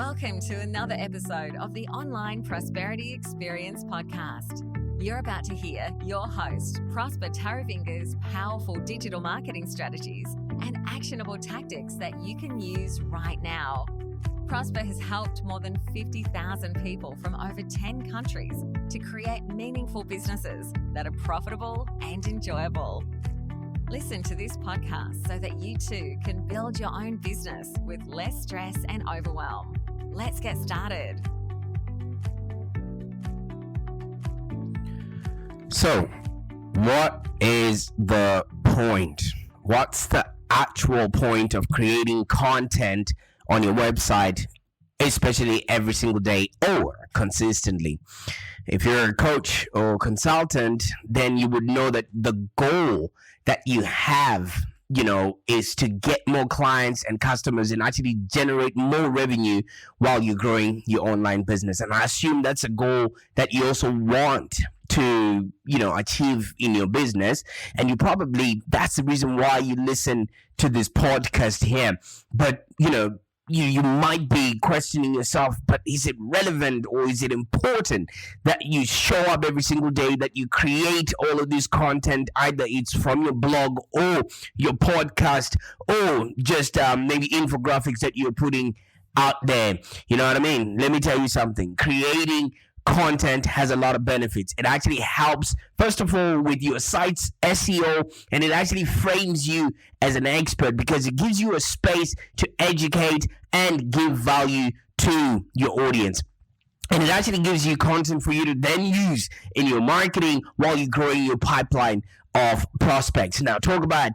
Welcome to another episode of the Online Prosperity Experience podcast. You're about to hear your host, Prosper Taravinga's powerful digital marketing strategies and actionable tactics that you can use right now. Prosper has helped more than 50,000 people from over 10 countries to create meaningful businesses that are profitable and enjoyable. Listen to this podcast so that you too can build your own business with less stress and overwhelm. Let's get started. So, what is the point? What's the actual point of creating content on your website, especially every single day or consistently? If you're a coach or consultant, then you would know that the goal that you have, is to get more clients and customers and actually generate more revenue while you're growing your online business. And I assume that's a goal that you also want to, achieve in your business. And that's the reason why you listen to this podcast here. But, you might be questioning yourself, but is it relevant or is it important that you show up every single day, that you create all of this content, either it's from your blog or your podcast or just maybe infographics that you're putting out there? You know what I mean? Let me tell you something. Creating content has a lot of benefits. It actually helps, first of all, with your site's SEO, and it actually frames you as an expert because it gives you a space to educate and give value to your audience. And it actually gives you content for you to then use in your marketing while you're growing your pipeline of prospects. Now, talk about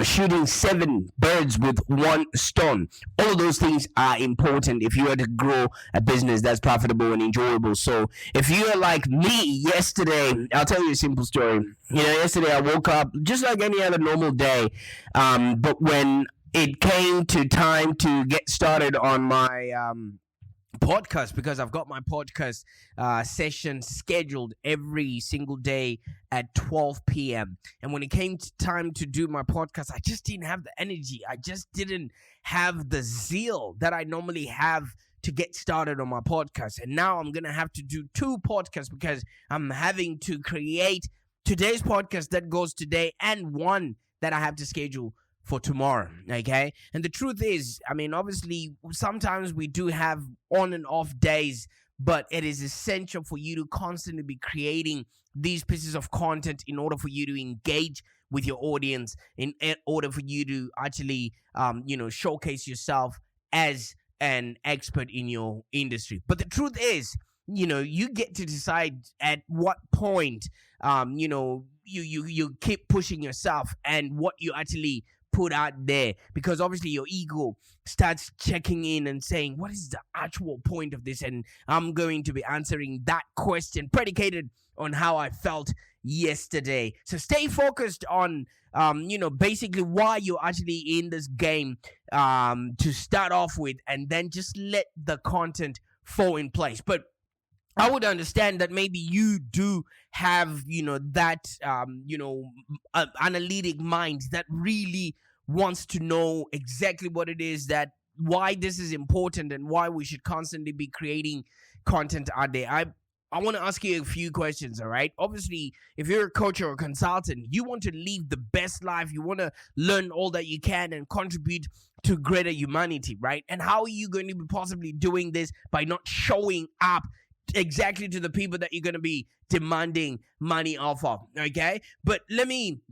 shooting 7 birds with one stone. All of those things are important if you are to grow a business that's profitable and enjoyable. So if you are like me yesterday, I'll tell you a simple story. Yesterday I woke up just like any other normal day. But when it came to time to get started on my podcast, because I've got my podcast session scheduled every single day at 12 p.m. And when it came to time to do my podcast, I just didn't have the energy. I just didn't have the zeal that I normally have to get started on my podcast. And now I'm going to have to do 2 podcasts because I'm having to create today's podcast that goes today and one that I have to schedule for tomorrow, okay? And the truth is, obviously, sometimes we do have on and off days, but it is essential for you to constantly be creating these pieces of content in order for you to engage with your audience, in order for you to actually, showcase yourself as an expert in your industry. But the truth is, you get to decide at what point, you keep pushing yourself and what you actually put out there, because obviously your ego starts checking in and saying, what is the actual point of this? And I'm going to be answering that question predicated on how I felt yesterday. So stay focused on basically why you're actually in this game to start off with, and then just let the content fall in place. But I would understand that maybe you do have, that, analytic mind that really wants to know exactly what it is, that why this is important and why we should constantly be creating content out there. I want to ask you a few questions, all right? Obviously, if you're a coach or a consultant, you want to live the best life. You want to learn all that you can and contribute to greater humanity, right? And how are you going to be possibly doing this by not showing up exactly to the people that you're going to be demanding money off of, okay? But let me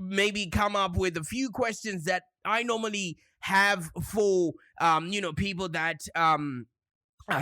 maybe come up with a few questions that I normally have for, people that are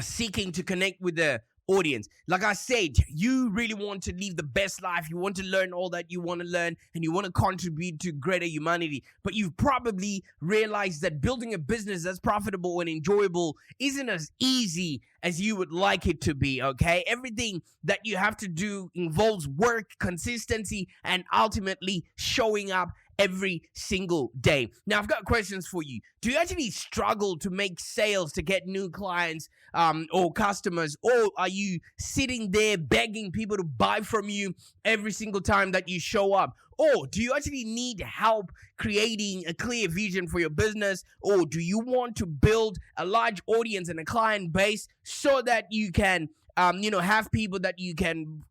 seeking to connect with the audience. Like I said, you really want to live the best life. You want to learn all that you want to learn, and you want to contribute to greater humanity. But you've probably realized that building a business that's profitable and enjoyable isn't as easy as you would like it to be, okay? Everything that you have to do involves work, consistency, and ultimately showing up every single day. Now, I've got questions for you. Do you actually struggle to make sales, to get new clients or customers? Or are you sitting there begging people to buy from you every single time that you show up? Or do you actually need help creating a clear vision for your business? Or do you want to build a large audience and a client base so that you can have people that you can,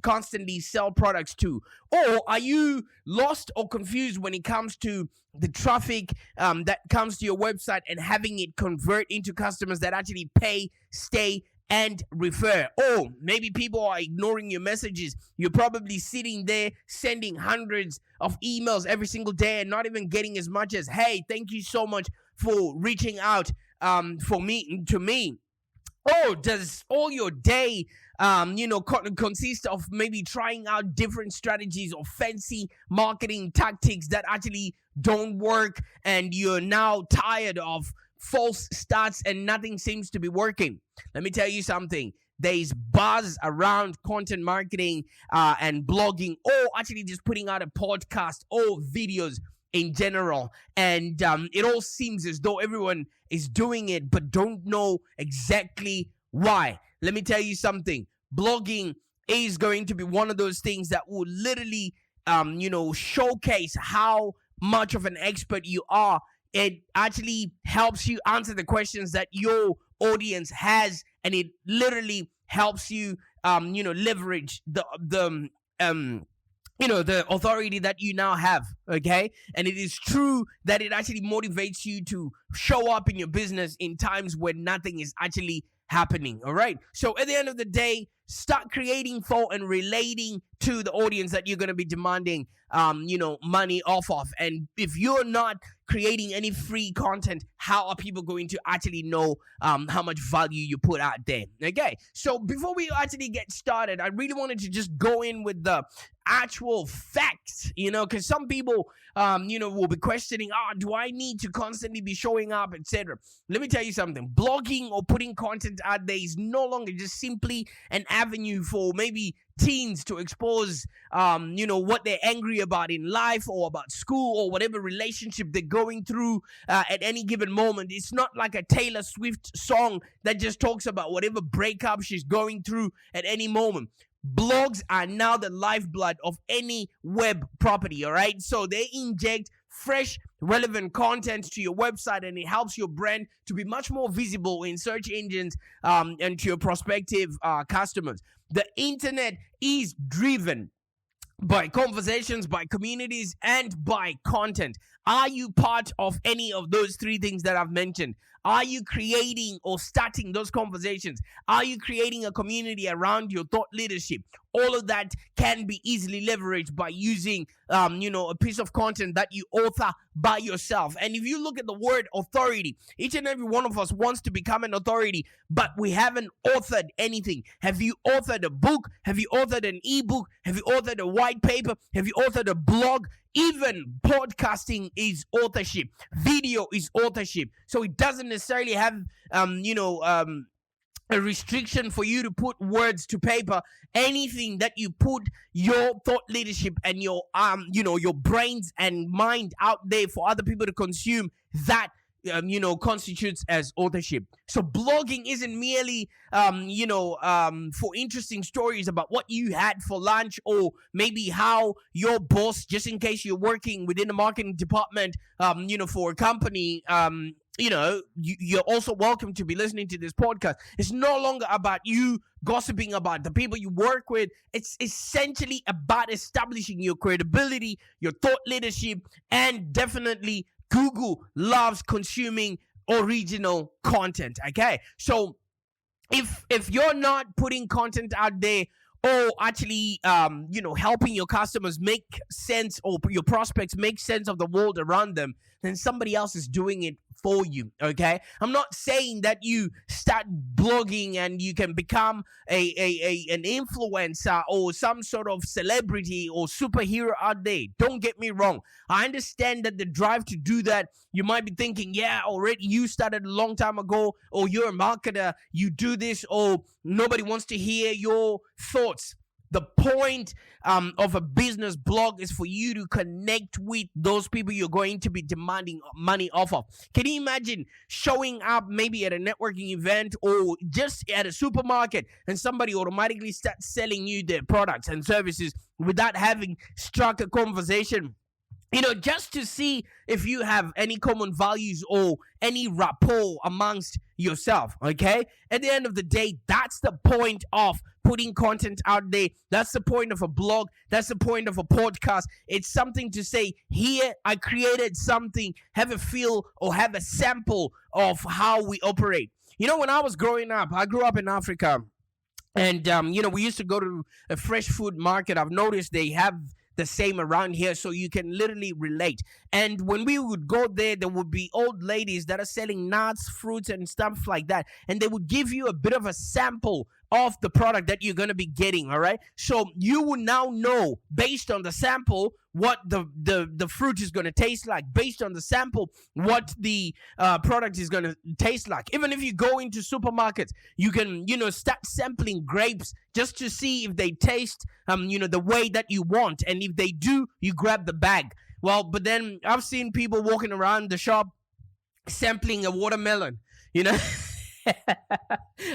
constantly sell products to? Or are you lost or confused when it comes to the traffic that comes to your website and having it convert into customers that actually pay, stay, and refer? Or maybe people are ignoring your messages. You're probably sitting there sending hundreds of emails every single day and not even getting as much as, hey, thank you so much for reaching out to me. Or does all your day consist of maybe trying out different strategies or fancy marketing tactics that actually don't work, and you're now tired of false starts and nothing seems to be working? Let me tell you something. There's buzz around content marketing and blogging, or actually just putting out a podcast or videos in general. And it all seems as though everyone is doing it, but don't know exactly why. Let me tell you something. Blogging is going to be one of those things that will literally, showcase how much of an expert you are. It actually helps you answer the questions that your audience has, and it literally helps you, leverage the authority that you now have, okay? And it is true that it actually motivates you to show up in your business in times when nothing is actually happening, all right? So at the end of the day, start creating for and relating to the audience that you're going to be demanding, money off of. And if you're not creating any free content, how are people going to actually know how much value you put out there? Okay, so before we actually get started, I really wanted to just go in with the actual facts, because some people, will be questioning, do I need to constantly be showing up, etc. Let me tell you something. Blogging or putting content out there is no longer just simply an avenue for maybe teens to expose, what they're angry about in life or about school or whatever relationship they're going through at any given moment. It's not like a Taylor Swift song that just talks about whatever breakup she's going through at any moment. Blogs are now the lifeblood of any web property, all right? So they inject fresh, relevant content to your website, and it helps your brand to be much more visible in search engines and to your prospective customers. The internet is driven by conversations, by communities, and by content. Are you part of any of those three things that I've mentioned? Are you creating or starting those conversations? Are you creating a community around your thought leadership? All of that can be easily leveraged by using, a piece of content that you author by yourself. And if you look at the word authority, each and every one of us wants to become an authority, but we haven't authored anything. Have you authored a book? Have you authored an ebook? Have you authored a white paper? Have you authored a blog? Even podcasting is authorship. Video is authorship. So it doesn't necessarily have, a restriction for you to put words to paper. Anything that you put your thought leadership and your your brains and mind out there for other people to consume, that constitutes as authorship. So blogging isn't merely for interesting stories about what you had for lunch, or maybe how your boss, just in case you're working within the marketing department for a company, you're also welcome to be listening to this podcast. It's no longer about you gossiping about the people you work with. It's essentially about establishing your credibility, your thought leadership, and definitely Google loves consuming original content. Okay, so if you're not putting content out there, or actually helping your customers make sense, or your prospects make sense of the world around them, then somebody else is doing it for you. Okay, I'm not saying that you start blogging and you can become an influencer or some sort of celebrity or superhero out there. Don't get me wrong. I understand that the drive to do that, you might be thinking, yeah, already you started a long time ago, or you're a marketer, you do this, or nobody wants to hear your thoughts. The point of a business blog is for you to connect with those people you're going to be demanding money off of. Can you imagine showing up maybe at a networking event or just at a supermarket and somebody automatically starts selling you their products and services without having struck a conversation? Just to see if you have any common values or any rapport amongst yourself, okay? At the end of the day, that's the point of putting content out there. That's the point of a blog. That's the point of a podcast. It's something to say, here, I created something, have a feel or have a sample of how we operate. When I was growing up, I grew up in Africa. And, we used to go to a fresh food market. I've noticed they have the same around here, so you can literally relate. And when we would go there would be old ladies that are selling nuts, fruits, and stuff like that. And they would give you a bit of a sample of the product that you're going to be getting, all right? So you will now know, based on the sample, what the fruit is going to taste like, based on the sample, what the product is going to taste like. Even if you go into supermarkets, you can, start sampling grapes just to see if they taste, the way that you want. And if they do, you grab the bag. Well, but then I've seen people walking around the shop sampling a watermelon,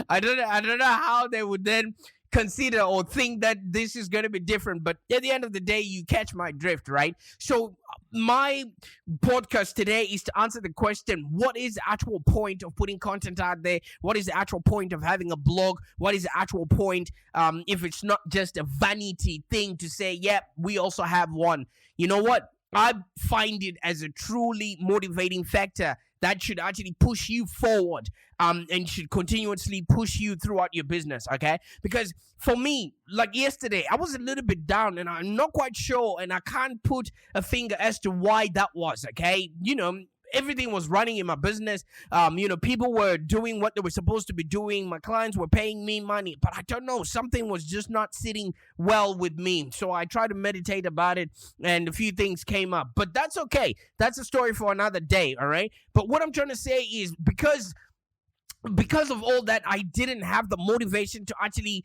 I don't know how they would then consider or think that this is going to be different, but at the end of the day, you catch my drift, right? So my podcast today is to answer the question, what is the actual point of putting content out there? What is the actual point of having a blog? What is the actual point if it's not just a vanity thing to say, yeah, we also have one? You know what? I find it as a truly motivating factor that should actually push you forward and should continuously push you throughout your business, okay? Because for me, like yesterday, I was a little bit down and I'm not quite sure and I can't put a finger as to why that was, okay? Everything was running in my business. People were doing what they were supposed to be doing. My clients were paying me money, but I don't know, something was just not sitting well with me. So I tried to meditate about it and a few things came up, but that's okay. That's a story for another day. All right. But what I'm trying to say is because of all that, I didn't have the motivation to actually,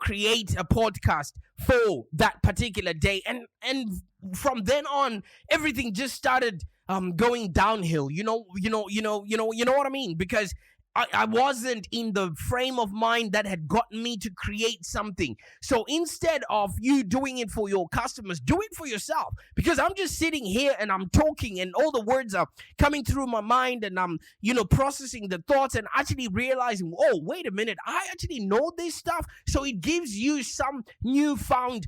create a podcast for that particular day. And from then on, everything just started going downhill. You know what I mean? Because I wasn't in the frame of mind that had gotten me to create something. So instead of you doing it for your customers, do it for yourself. Because I'm just sitting here and I'm talking and all the words are coming through my mind and I'm, processing the thoughts and actually realizing, oh, wait a minute, I actually know this stuff. So it gives you some newfound,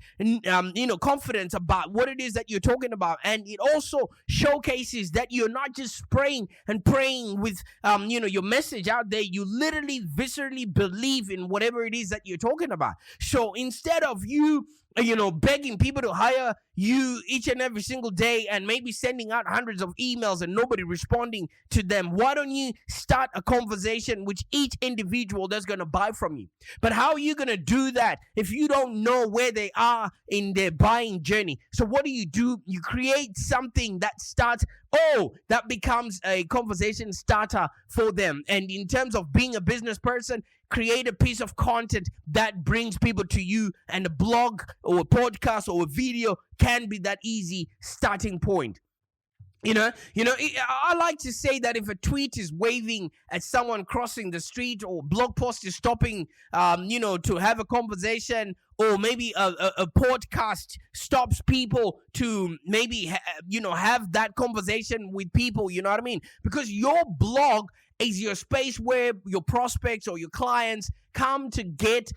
confidence about what it is that you're talking about. And it also showcases that you're not just spraying and praying with, your message out there. You literally viscerally believe in whatever it is that you're talking about. So instead of you begging people to hire you each and every single day and maybe sending out hundreds of emails and nobody responding to them, why don't you start a conversation with each individual that's going to buy from you? But how are you going to do that if you don't know where they are in their buying journey? So what do? You create something that starts, that becomes a conversation starter for them. And in terms of being a business person, create a piece of content that brings people to you, and a blog or a podcast or a video can be that easy starting point. I like to say that if a tweet is waving at someone crossing the street, or blog post is stopping, to have a conversation, or maybe a podcast stops people to maybe, have that conversation with people, you know what I mean? Because your blog is your space where your prospects or your clients come to get,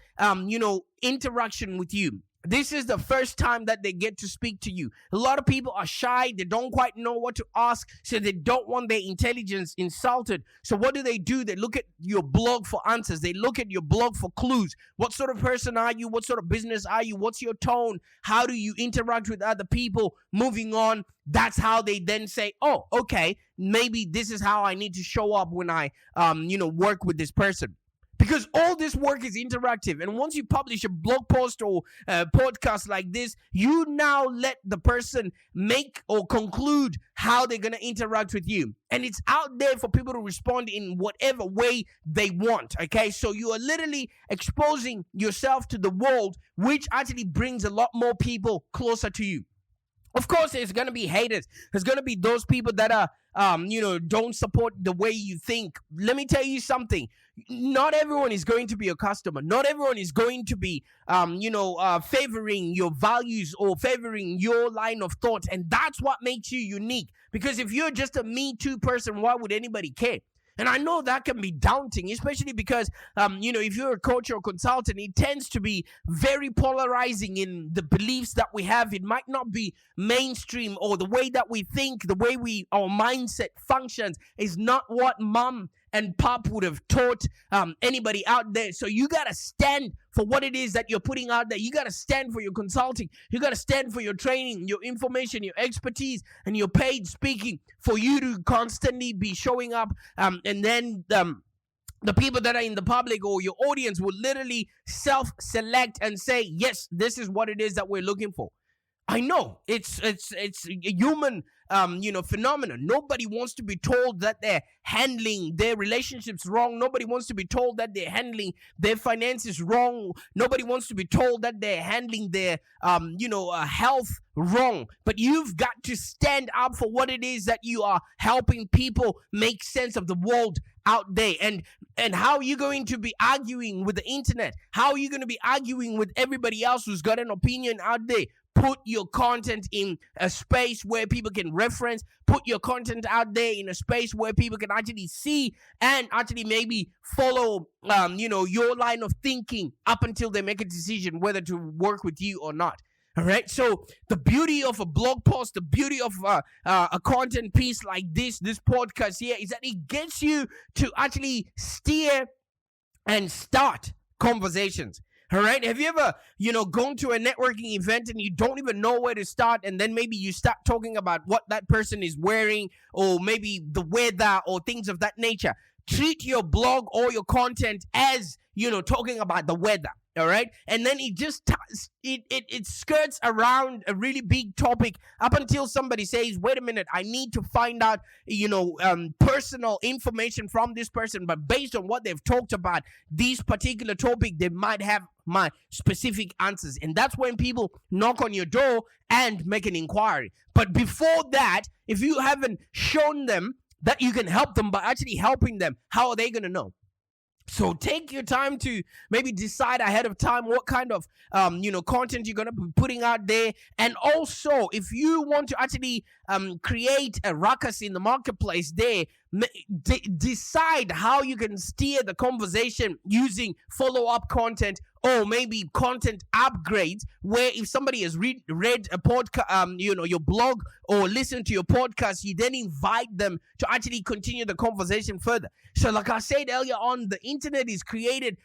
interaction with you. This is the first time that they get to speak to you. A lot of people are shy. They don't quite know what to ask, so they don't want their intelligence insulted. So what do? They look at your blog for answers. They look at your blog for clues. What sort of person are you? What sort of business are you? What's your tone? How do you interact with other people? Moving on. That's how they then say, oh, okay, maybe this is how I need to show up when I, work with this person. Because all this work is interactive. And once you publish a blog post or a podcast like this, you now let the person make or conclude how they're going to interact with you. And it's out there for people to respond in whatever way they want. Okay, so you are literally exposing yourself to the world, which actually brings a lot more people closer to you. Of course, there's going to be haters. There's going to be those people that are, don't support the way you think. Let me tell you something. Not everyone is going to be a customer. Not everyone is going to be, favoring your values or favoring your line of thought. And that's what makes you unique. Because if you're just a Me Too person, why would anybody care? And I know that can be daunting, especially because, if you're a coach or consultant, it tends to be very polarizing in the beliefs that we have. It might not be mainstream, or the way that we think, the way our mindset functions is not what mom and pop would have taught anybody out there. So you got to stand for what it is that you're putting out there. You got to stand for your consulting. You got to stand for your training, your information, your expertise, and your paid speaking, for you to constantly be showing up. And then the people that are in the public or your audience will literally self-select and say, yes, this is what it is that we're looking for. I know it's a human phenomenon. Nobody wants to be told that they're handling their relationships wrong. Nobody wants to be told that they're handling their finances wrong. Nobody wants to be told that they're handling their health wrong. But you've got to stand up for what it is that you are helping people make sense of the world out there. And how are you going to be arguing with the internet? How are you going to be arguing with everybody else who's got an opinion out there? Put your content in a space where people can reference. Put your content out there in a space where people can actually see and actually maybe follow, your line of thinking up until they make a decision whether to work with you or not. All right. So the beauty of a blog post, the beauty of a content piece like this podcast here, is that it gets you to actually steer and start conversations. All right. Have you ever, gone to a networking event and you don't even know where to start, and then maybe you start talking about what that person is wearing, or maybe the weather or things of that nature? Treat your blog or your content as, talking about the weather. All right. And then it just it skirts around a really big topic up until somebody says, wait a minute, I need to find out, personal information from this person. But based on what they've talked about this particular topic, they might have my specific answers. And that's when people knock on your door and make an inquiry. But before that, if you haven't shown them that you can help them by actually helping them, how are they going to know? So take your time to maybe decide ahead of time what kind of, content you're going to be putting out there. And also, if you want to actually create a ruckus in the marketplace there, decide how you can steer the conversation using follow-up content, or maybe content upgrades, where if somebody has read a podcast, your blog, or listened to your podcast, you then invite them to actually continue the conversation further. So like I said earlier on, the internet is created,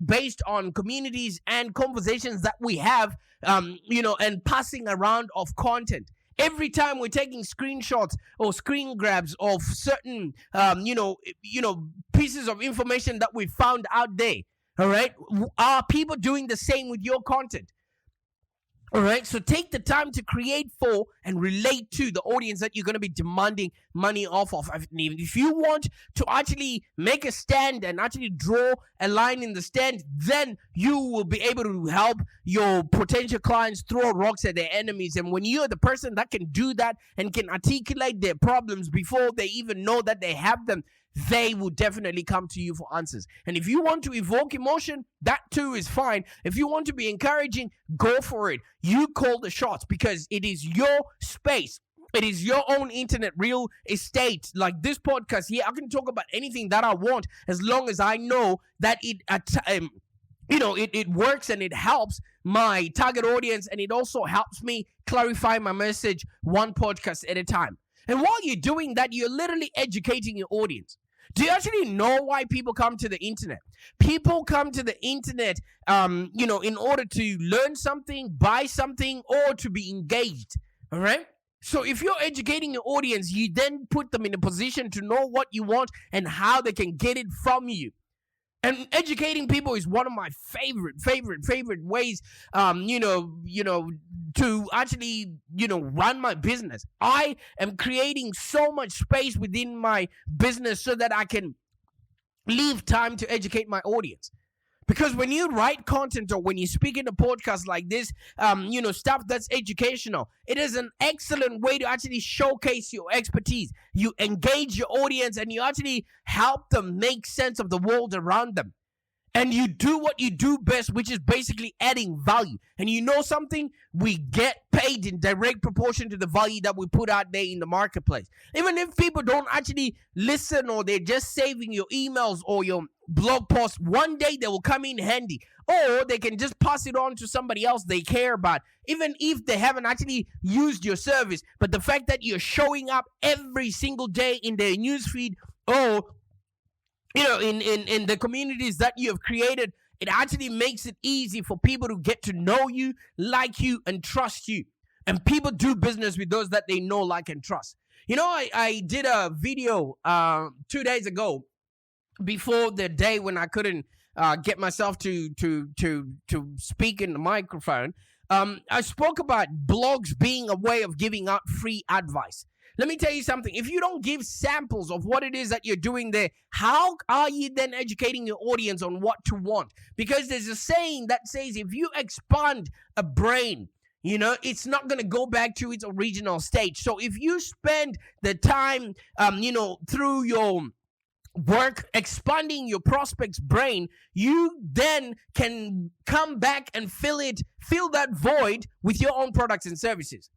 based on communities and conversations that we have, and passing around of content. Every time we're taking screenshots or screen grabs of certain, pieces of information that we found out there. All right. Are people doing the same with your content? All right. So take the time to create for and relate to the audience that you're going to be demanding money off of. If you want to actually make a stand and actually draw a line in the stand, then you will be able to help your potential clients throw rocks at their enemies. And when you're the person that can do that and can articulate their problems before they even know that they have them, they will definitely come to you for answers. And if you want to evoke emotion, that too is fine. If you want to be encouraging, go for it. You call the shots, because it is your space. It is your own internet real estate. Like this podcast here, I can talk about anything that I want, as long as I know that it works and it helps my target audience, and it also helps me clarify my message one podcast at a time. And while you're doing that, you're literally educating your audience. Do you actually know why people come to the internet? People come to the internet, in order to learn something, buy something, or to be engaged. All right? So if you're educating your audience, you then put them in a position to know what you want and how they can get it from you. And educating people is one of my favorite ways, to actually, run my business. I am creating so much space within my business so that I can leave time to educate my audience. Because when you write content or when you speak in a podcast like this, stuff that's educational, it is an excellent way to actually showcase your expertise. You engage your audience and you actually help them make sense of the world around them. And you do what you do best, which is basically adding value. And you know something? We get paid in direct proportion to the value that we put out there in the marketplace. Even if people don't actually listen or they're just saving your emails or your blog posts, one day they will come in handy. Or they can just pass it on to somebody else they care about, even if they haven't actually used your service. But the fact that you're showing up every single day in their newsfeed or in the communities that you have created, it actually makes it easy for people to get to know you, like you, and trust you. And people do business with those that they know, like, and trust. I did a video 2 days ago before the day when I couldn't get myself to speak in the microphone. I spoke about blogs being a way of giving out free advice. Let me tell you something. If you don't give samples of what it is that you're doing there, how are you then educating your audience on what to want? Because there's a saying that says if you expand a brain, it's not going to go back to its original state. So if you spend the time, through your work expanding your prospect's brain, you then can come back and fill that void with your own products and services.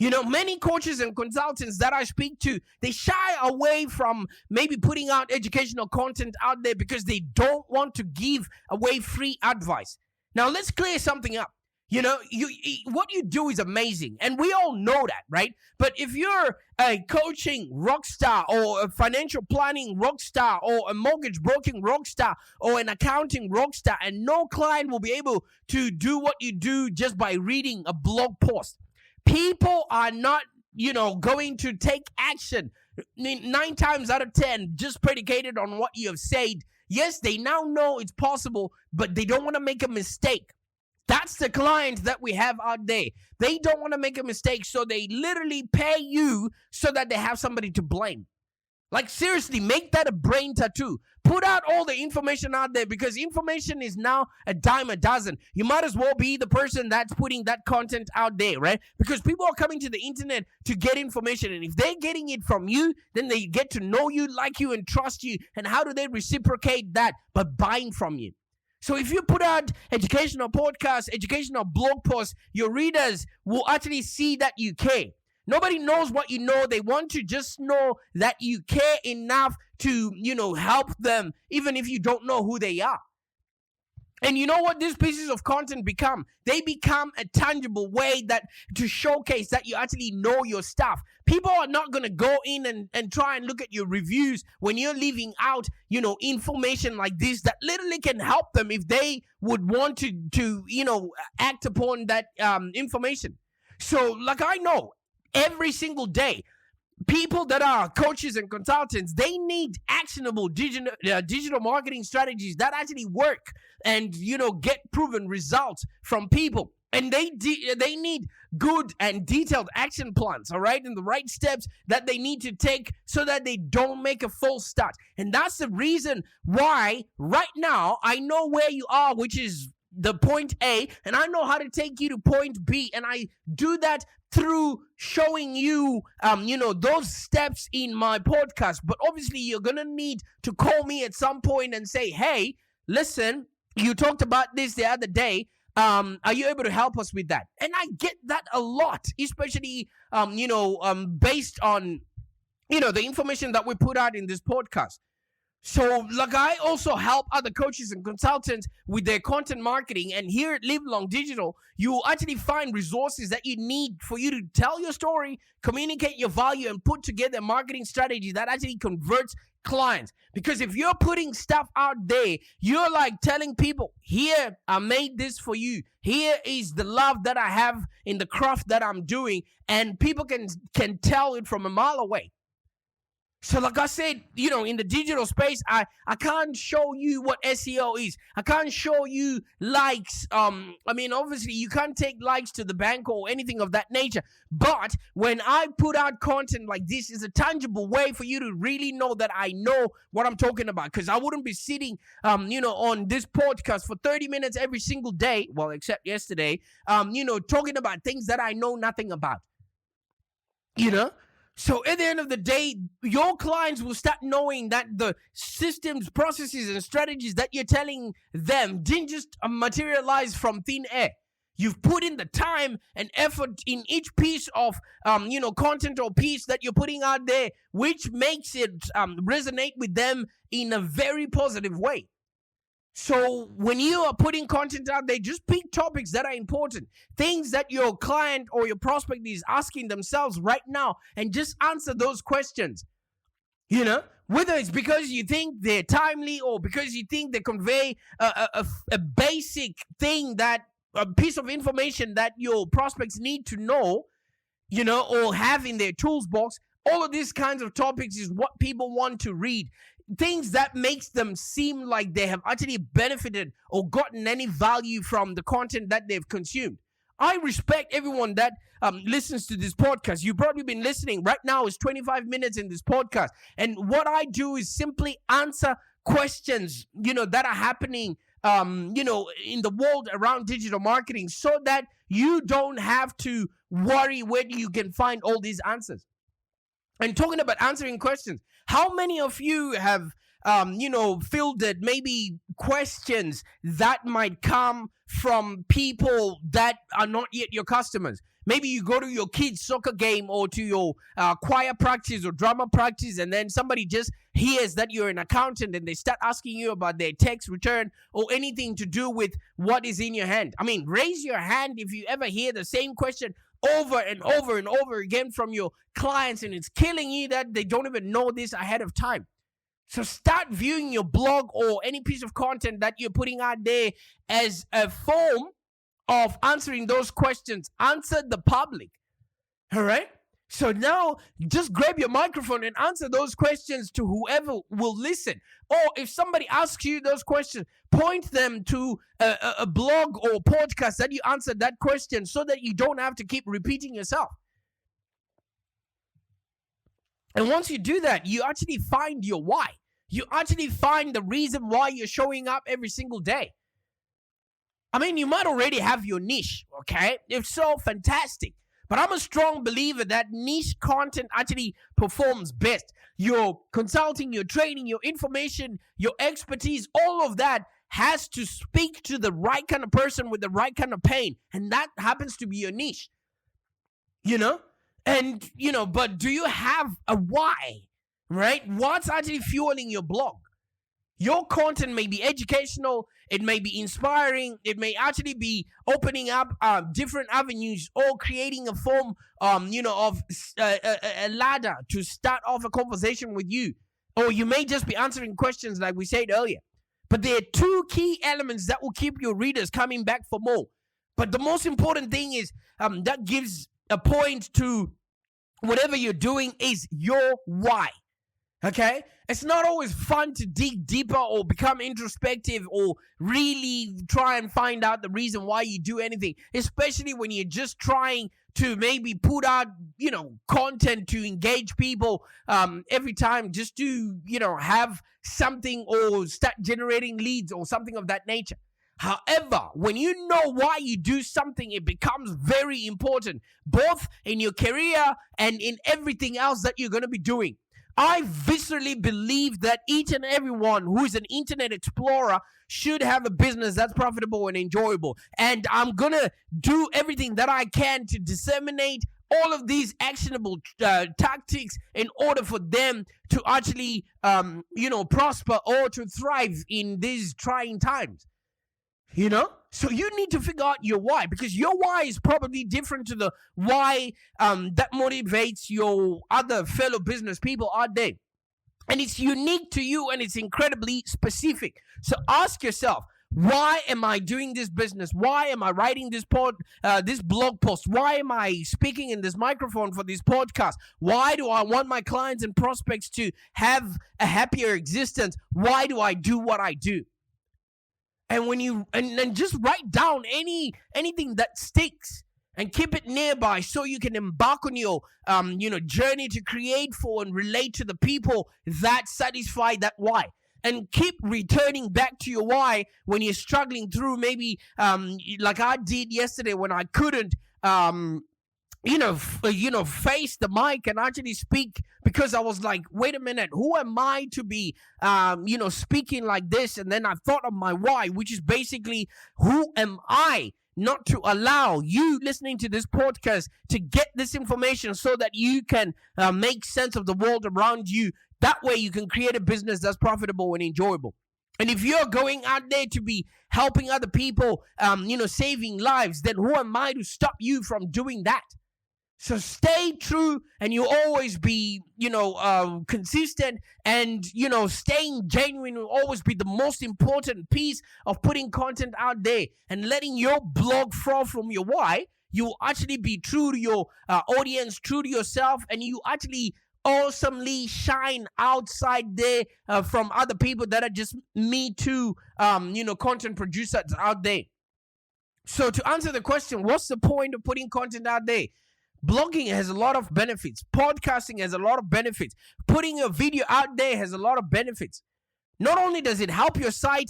Many coaches and consultants that I speak to, they shy away from maybe putting out educational content out there because they don't want to give away free advice. Now, let's clear something up. What you do is amazing, and we all know that, right? But if you're a coaching rock star or a financial planning rock star or a mortgage broking rock star or an accounting rock star, and no client will be able to do what you do just by reading a blog post, people are not, going to take action 9 times out of 10 just predicated on what you have said. Yes, they now know it's possible, but they don't want to make a mistake. That's the clients that we have out there. They don't want to make a mistake, so they literally pay you so that they have somebody to blame. Like, seriously, make that a brain tattoo. Put out all the information out there, because information is now a dime a dozen. You might as well be the person that's putting that content out there, right? Because people are coming to the internet to get information. And if they're getting it from you, then they get to know you, like you, and trust you. And how do they reciprocate that? By buying from you. So if you put out educational podcasts, educational blog posts, your readers will actually see that you care. Nobody knows what you know. They want to just know that you care enough to, help them, even if you don't know who they are. And you know what these pieces of content become? They become a tangible way to showcase that you actually know your stuff. People are not going to go in and try and look at your reviews when you're leaving out, information like this that literally can help them if they would want to act upon that information. So, like, I know every single day, people that are coaches and consultants, they need actionable digital marketing strategies that actually work and, get proven results from people. And they need good and detailed action plans, all right? And the right steps that they need to take so that they don't make a false start. And that's the reason why right now I know where you are, which is the point A, and I know how to take you to point B. And I do that through showing you, those steps in my podcast. But obviously, you're going to need to call me at some point and say, hey, listen, you talked about this the other day. Are you able to help us with that? And I get that a lot, especially, based on, the information that we put out in this podcast. So, like, I also help other coaches and consultants with their content marketing. And here at Live Long Digital, you will actually find resources that you need for you to tell your story, communicate your value, and put together a marketing strategy that actually converts clients. Because if you're putting stuff out there, you're like telling people, here, I made this for you. Here is the love that I have in the craft that I'm doing. And people can tell it from a mile away. So like I said, in the digital space, I can't show you what SEO is. I can't show you likes. Obviously you can't take likes to the bank or anything of that nature. But when I put out content like this, is a tangible way for you to really know that I know what I'm talking about. Because I wouldn't be sitting, on this podcast for 30 minutes every single day, well, except yesterday, talking about things that I know nothing about. So at the end of the day, your clients will start knowing that the systems, processes, and strategies that you're telling them didn't just materialize from thin air. You've put in the time and effort in each piece of, content or piece that you're putting out there, which makes it resonate with them in a very positive way. So when you are putting content out there, just pick topics that are important, things that your client or your prospect is asking themselves right now, and just answer those questions. Whether it's because you think they're timely or because you think they convey a basic thing, that a piece of information that your prospects need to know, or have in their tools box. All of these kinds of topics is what people want to read. Things that makes them seem like they have actually benefited or gotten any value from the content that they've consumed. I respect everyone that listens to this podcast. You've probably been listening right now. It's 25 minutes in this podcast. And what I do is simply answer questions, that are happening, in the world around digital marketing, so that you don't have to worry where you can find all these answers. And talking about answering questions, how many of you have, fielded maybe questions that might come from people that are not yet your customers? Maybe you go to your kid's soccer game or to your choir practice or drama practice, and then somebody just hears that you're an accountant and they start asking you about their tax return or anything to do with what is in your hand. Raise your hand if you ever hear the same question over and over and over again from your clients, and it's killing you that they don't even know this ahead of time. So start viewing your blog or any piece of content that you're putting out there as a form of answering those questions. Answer the public. All right? So now just grab your microphone and answer those questions to whoever will listen. Or if somebody asks you those questions, point them to a blog or podcast that you answered that question, so that you don't have to keep repeating yourself. And once you do that, you actually find your why. You actually find the reason why you're showing up every single day. You might already have your niche, okay? If so, fantastic. But I'm a strong believer that niche content actually performs best. Your consulting, your training, your information, your expertise, all of that has to speak to the right kind of person with the right kind of pain. And that happens to be your niche. But do you have a why, right? What's actually fueling your blog? Your content may be educational, it may be inspiring, it may actually be opening up different avenues, or creating a form, of a ladder to start off a conversation with you. Or you may just be answering questions like we said earlier. But there are two key elements that will keep your readers coming back for more. But the most important thing is that gives a point to whatever you're doing is your why. Okay? It's not always fun to dig deeper or become introspective or really try and find out the reason why you do anything, especially when you're just trying to maybe put out, content to engage people every time, just to, have something or start generating leads or something of that nature. However, when you know why you do something, it becomes very important, both in your career and in everything else that you're going to be doing. I viscerally believe that each and everyone who is an internet explorer should have a business that's profitable and enjoyable. And I'm going to do everything that I can to disseminate all of these actionable tactics in order for them to actually, prosper or to thrive in these trying times. So you need to figure out your why, because your why is probably different to the why that motivates your other fellow business people out there. And it's unique to you, and it's incredibly specific. So ask yourself, Why am I doing this business? Why am I writing this blog post? Why am I speaking in this microphone for this podcast? Why do I want my clients and prospects to have a happier existence? Why do I do what I do? And when you and just write down anything that sticks and keep it nearby so you can embark on your journey to create for and relate to the people that satisfy that why. And keep returning back to your why when you're struggling through maybe like I did yesterday when I couldn't face the mic and actually speak, because I was like, wait a minute, who am I to be, speaking like this? And then I thought of my why, which is basically, who am I not to allow you listening to this podcast to get this information so that you can make sense of the world around you. That way you can create a business that's profitable and enjoyable. And if you're going out there to be helping other people, saving lives, then who am I to stop you from doing that? So stay true, and you'll always be, consistent, and, staying genuine will always be the most important piece of putting content out there and letting your blog flow from your why. You will actually be true to your audience, true to yourself, and you actually awesomely shine outside there from other people that are just Me Too, content producers out there. So to answer the question, what's the point of putting content out there? Blogging has a lot of benefits. Podcasting has a lot of benefits. Putting a video out there has a lot of benefits. Not only does it help your site,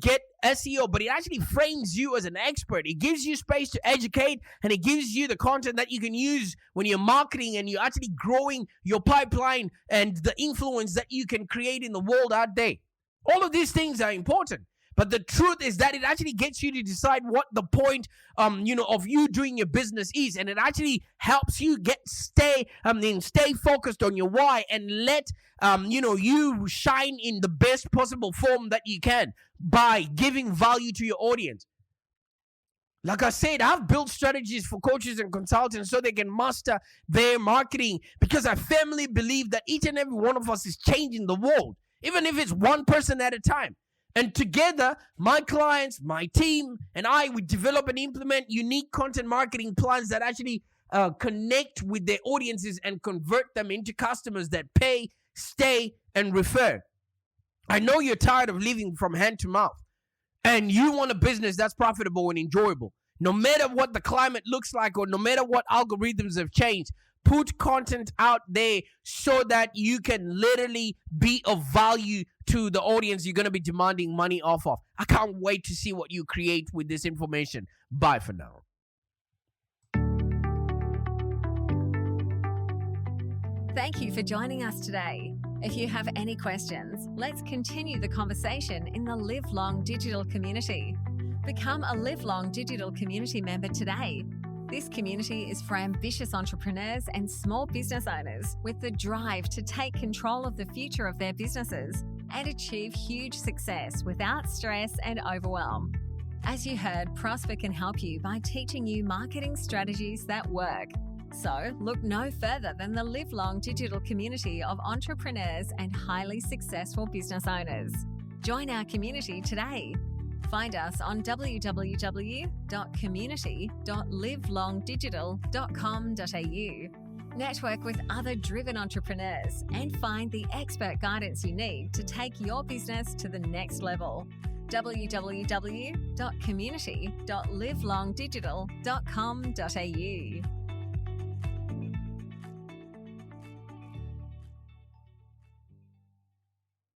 get SEO, but it actually frames you as an expert. It gives you space to educate, and it gives you the content that you can use when you're marketing and you're actually growing your pipeline and the influence that you can create in the world out there. All of these things are important. But the truth is that it actually gets you to decide what the point, of you doing your business is, and it actually helps you stay focused on your why and let, you shine in the best possible form that you can by giving value to your audience. Like I said, I've built strategies for coaches and consultants so they can master their marketing, because I firmly believe that each and every one of us is changing the world, even if it's one person at a time. And together, my clients, my team, and I, we develop and implement unique content marketing plans that actually connect with their audiences and convert them into customers that pay, stay, and refer. I know you're tired of living from hand to mouth, and you want a business that's profitable and enjoyable. No matter what the climate looks like, or no matter what algorithms have changed, put content out there so that you can literally be of value to the audience you're going to be demanding money off of. I can't wait to see what you create with this information. Bye for now. Thank you for joining us today. If you have any questions, let's continue the conversation in the Live Long Digital community. Become a Live Long Digital community member today. This community is for ambitious entrepreneurs and small business owners with the drive to take control of the future of their businesses and achieve huge success without stress and overwhelm. As you heard, Prosper can help you by teaching you marketing strategies that work. So look no further than the Live Long Digital community of entrepreneurs and highly successful business owners. Join our community today. Find us on www.community.livelongdigital.com.au. Network with other driven entrepreneurs and find the expert guidance you need to take your business to the next level. www.community.livelongdigital.com.au